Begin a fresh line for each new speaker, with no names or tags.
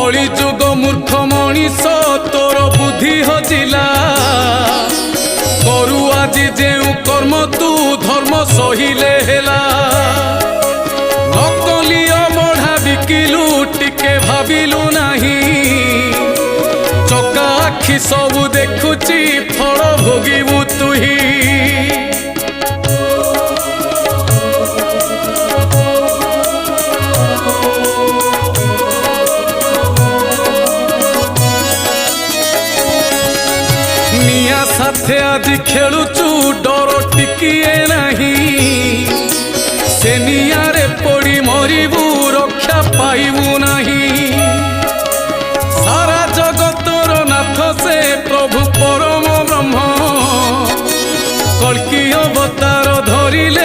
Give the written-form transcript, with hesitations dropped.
कली जुग मूर्ख मनीष तोर बुद्धि हजिला करू आज जेउ कर्म तू धर्म सहिले हेला नकली अमढ़ा बिकिलु टिके भाविलु नाही चका आखि सबु देखुची फल भोगिबु तुही निया साथे आज खेलुचु डर टिकिए नहीं से नियारे पड़ी मरिबू रक्षा पाइबू नहीं सारा जगतर नाथ से प्रभु परम ब्रह्म कल्कि अवतार धरिले